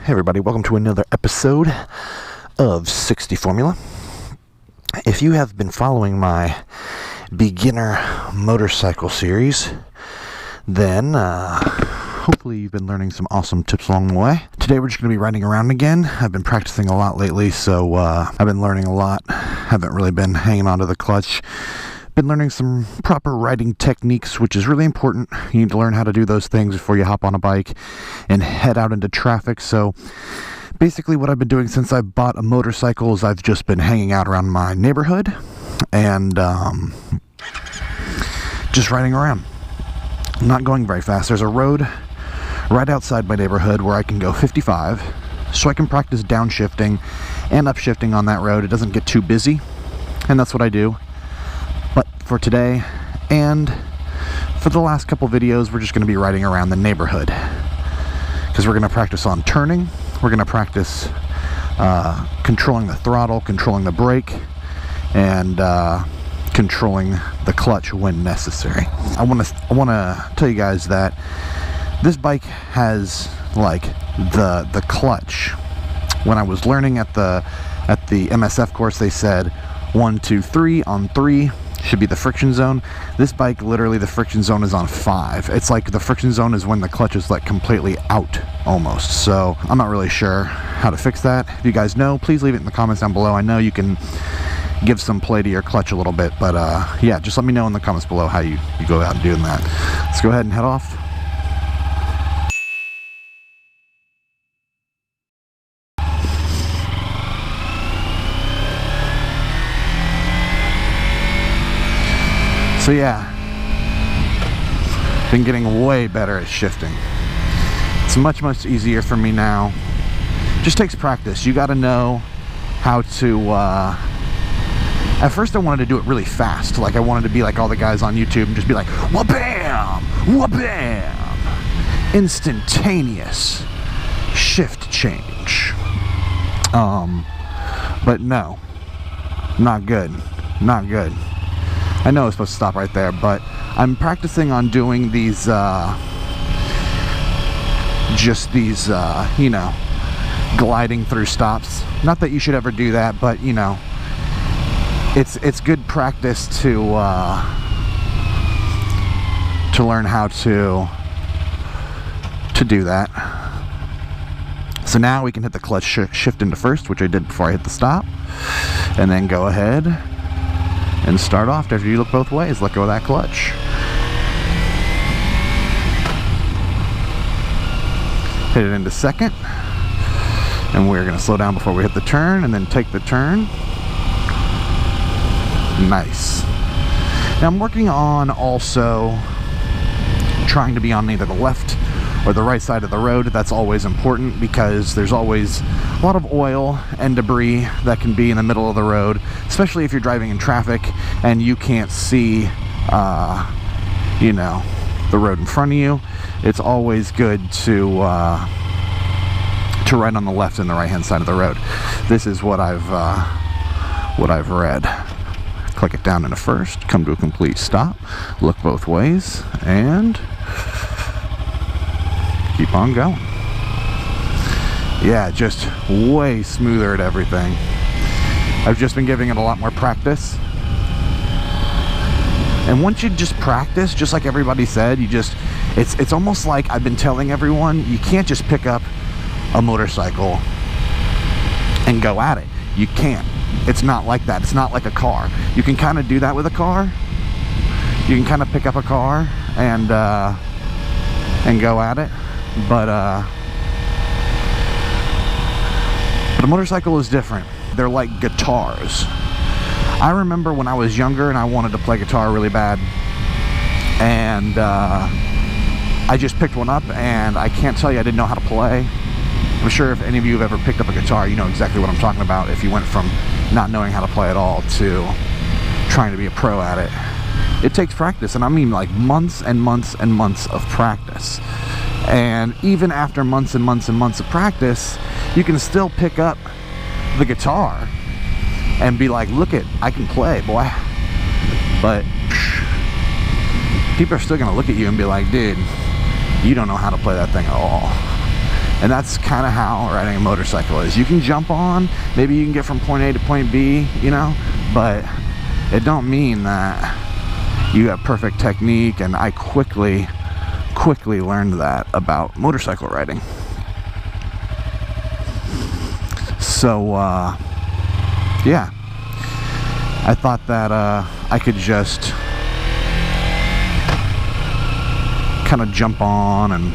Hey everybody, welcome to another episode of 60 Formula. If you have been following my beginner motorcycle series, then hopefully you've been learning some awesome tips along the way. Today we're just going to be riding around again. I've been practicing a lot lately, so I've been learning a lot. Haven't really been hanging onto the clutch. Been learning some proper riding techniques, which is really important. You need to learn how to do those things before you hop on a bike and head out into traffic. So basically what I've been doing since I bought a motorcycle is I've just been hanging out around my neighborhood and just riding around. I'm not going very fast. There's a road right outside my neighborhood where I can go 55, so I can practice downshifting and upshifting on that road. It doesn't get too busy, and that's what I do. But for today and for the last couple videos, we're just going to be riding around the neighborhood because we're going to practice on turning. We're going to practice controlling the throttle, controlling the brake, and controlling the clutch when necessary. I want to tell you guys that this bike has like the clutch. When I was learning at the MSF course, they said 1, 2, 3 on 3 should be the friction zone. This bike, literally the friction zone is on 5. It's like the friction zone is when the clutch is like completely out almost. So I'm not really sure how to fix that. If you guys know, please leave it in the comments down below. I know you can give some play to your clutch a little bit, but yeah, just let me know in the comments below how you go about doing that. Let's go ahead and head off. So yeah, been getting way better at shifting. It's much easier for me now. Just takes practice. You got to know how to at first I wanted to do it really fast. Like I wanted to be like all the guys on YouTube and just be like wha-bam, wha-bam, instantaneous shift change. But no, not good. I know it's supposed to stop right there, but I'm practicing on doing these, you know, gliding through stops. Not that you should ever do that, but you know, it's good practice to learn how to do that. So now we can hit the clutch shift into first, which I did before I hit the stop, and then go ahead and start off. After you look both ways, let go of that clutch. Hit it into second, and we're going to slow down before we hit the turn, and then take the turn. Nice. Now I'm working on also trying to be on either the left or the right side of the road. That's always important because there's always a lot of oil and debris that can be in the middle of the road, especially if you're driving in traffic and you can't see you know, the road in front of you. It's always good to ride on the left and the right hand side of the road. This is what I've read. Click it down into first, come to a complete stop, look both ways, and keep on going. Yeah, just way smoother at everything. I've just been giving it a lot more practice. And once you just practice, just like everybody said, it's almost like I've been telling everyone, you can't just pick up a motorcycle and go at it. You can't. It's not like that. It's not like a car. You can kind of do that with a car. You can kind of pick up a car and go at it. But a motorcycle is different. They're like guitars. I remember when I was younger and I wanted to play guitar really bad, and I just picked one up, and I can't tell you I didn't know how to play. I'm sure if any of you have ever picked up a guitar, you know exactly what I'm talking about if you went from not knowing how to play at all to trying to be a pro at it. It takes practice, and I mean like months and months and months of practice. And even after months and months and months of practice, you can still pick up the guitar and be like, look it, I can play, boy. But people are still gonna look at you and be like, dude, you don't know how to play that thing at all. And that's kind of how riding a motorcycle is. You can jump on, maybe you can get from point A to point B, you know, but it don't mean that you have perfect technique. And I quickly learned that about motorcycle riding. So yeah, I thought that I could just kind of jump on and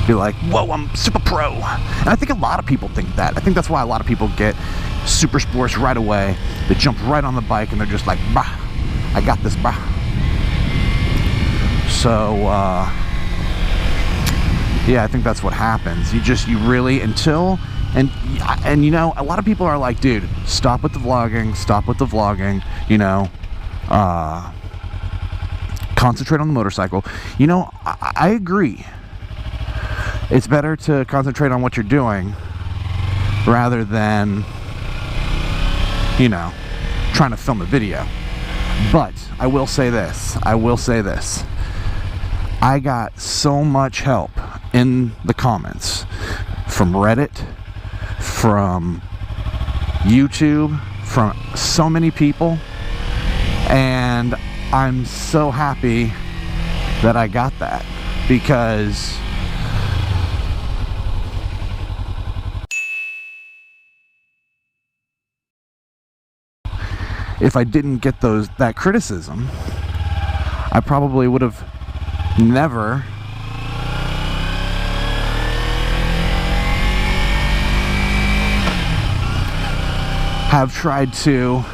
be like, whoa, I'm super pro. And I think a lot of people think that. I think that's why a lot of people get super sports right away. They jump right on the bike and they're just like, bah, I got this, bah. So yeah, I think that's what happens. You really, until, and you know, a lot of people are like, dude, stop with the vlogging, you know, concentrate on the motorcycle. You know, I agree. It's better to concentrate on what you're doing rather than, you know, trying to film a video. But I will say this. I got so much help in the comments from Reddit, from YouTube, from so many people, and I'm so happy that I got that, because if I didn't get that criticism, I probably would have never have tried to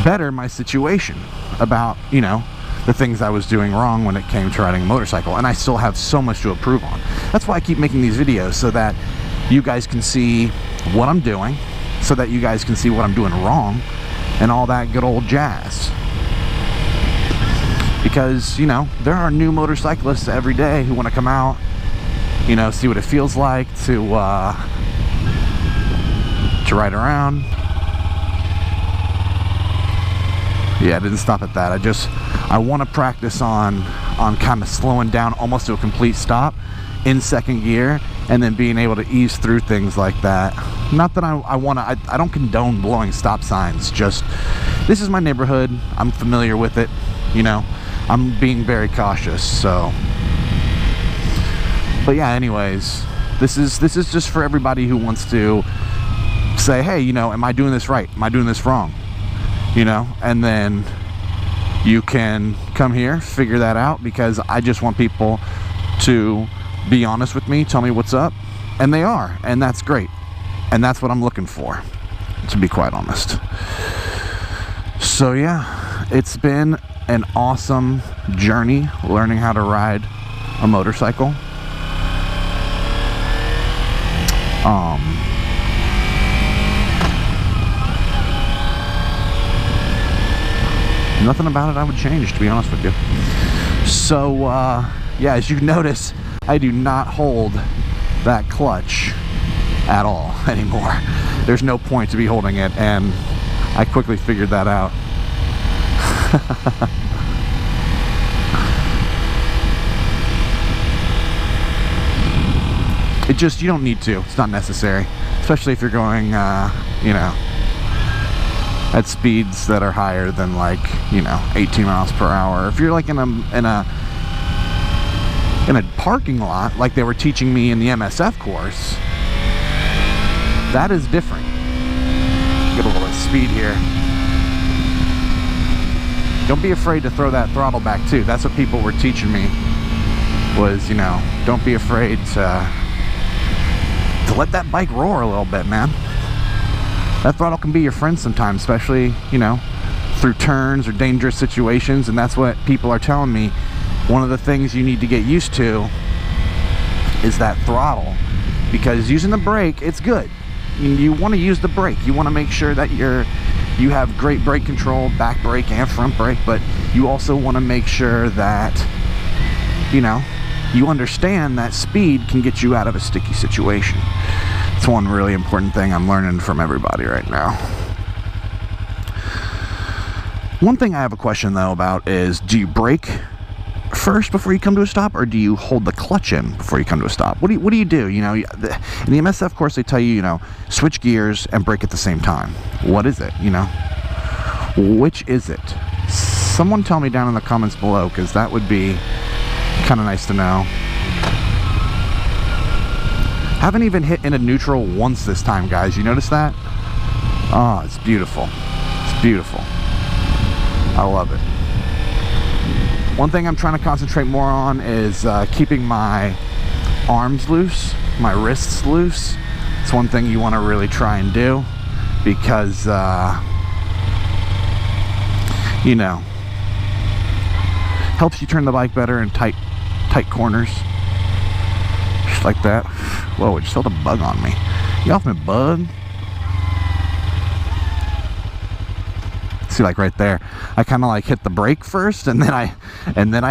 better my situation about, you know, the things I was doing wrong when it came to riding a motorcycle. And I still have so much to improve on. That's why I keep making these videos, so that you guys can see what I'm doing, so that you guys can see what I'm doing wrong, and all that good old jazz. Because, you know, there are new motorcyclists every day who want to come out, you know, see what it feels like to ride around. Yeah, I didn't stop at that. I want to practice on kind of slowing down almost to a complete stop in second gear, and then being able to ease through things like that. Not that I don't condone blowing stop signs, just this is my neighborhood, I'm familiar with it, you know, I'm being very cautious. So, but yeah, anyways, this is just for everybody who wants to say, hey, you know, am I doing this right? Am I doing this wrong? You know, and then you can come here, figure that out, because I just want people to be honest with me, tell me what's up, and they are, and that's great. And that's what I'm looking for, to be quite honest. So yeah, it's been an awesome journey learning how to ride a motorcycle. Nothing about it I would change, to be honest with you. So yeah, as you notice, I do not hold that clutch at all anymore. There's no point to be holding it, and I quickly figured that out. It just, you don't need to. It's not necessary, especially if you're going, you know, at speeds that are higher than, like, you know, 18 miles per hour. If you're like in a parking lot, like they were teaching me in the MSF course, that is different. Get a little bit of speed here. Don't be afraid to throw that throttle back too. That's what people were teaching me, was, you know, don't be afraid to let that bike roar a little bit, man. That throttle can be your friend sometimes, especially, you know, through turns or dangerous situations. And that's what people are telling me. One of the things you need to get used to is that throttle, because using the brake, it's good. You want to use the brake. You want to make sure that you have great brake control, back brake and front brake, but you also want to make sure that, you know, you understand that speed can get you out of a sticky situation. It's one really important thing I'm learning from everybody right now. One thing I have a question though about is, do you brake first before you come to a stop, or do you hold the clutch in before you come to a stop? What do you do? You know, in the MSF course, they tell you, you know, switch gears and brake at the same time. What is it? You know, which is it? Someone tell me down in the comments below, because that would be kind of nice to know. Haven't even hit into neutral once this time, guys. You notice that? Oh, it's beautiful. It's beautiful. I love it. One thing I'm trying to concentrate more on is keeping my arms loose, my wrists loose. It's one thing you want to really try and do, because you know, helps you turn the bike better in tight corners. Just like that. Whoa, it just felt a bug on me. You off me, bug? See, like right there, I kind of like hit the brake first, and then I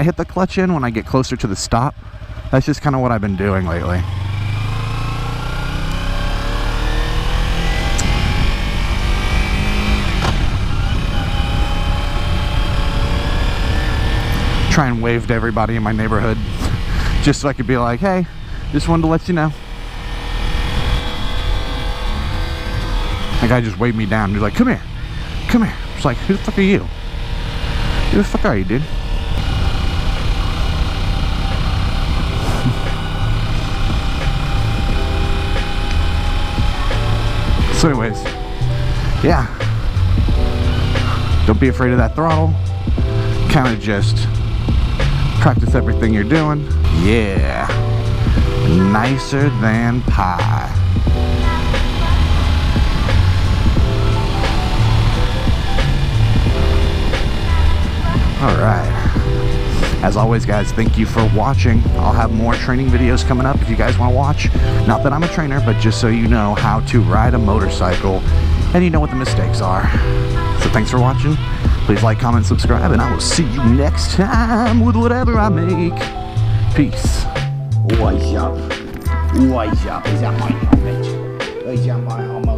hit the clutch in when I get closer to the stop. That's just kind of what I've been doing lately. Try and wave to everybody in my neighborhood, just so I could be like, hey, just wanted to let you know. The guy just waved me down. He's like, come here, come here. It's like, who the fuck are you? Who the fuck are you, dude? So anyways, yeah, don't be afraid of that throttle. Kind of just practice everything you're doing. Yeah, nicer than pie. Alright, as always guys, thank you for watching. I'll have more training videos coming up if you guys want to watch. Not that I'm a trainer, but just so you know how to ride a motorcycle and you know what the mistakes are. So thanks for watching. Please like, comment, subscribe, and I will see you next time with whatever I make. Peace. What's up? What's up? Is that my helmet? Is that my helmet?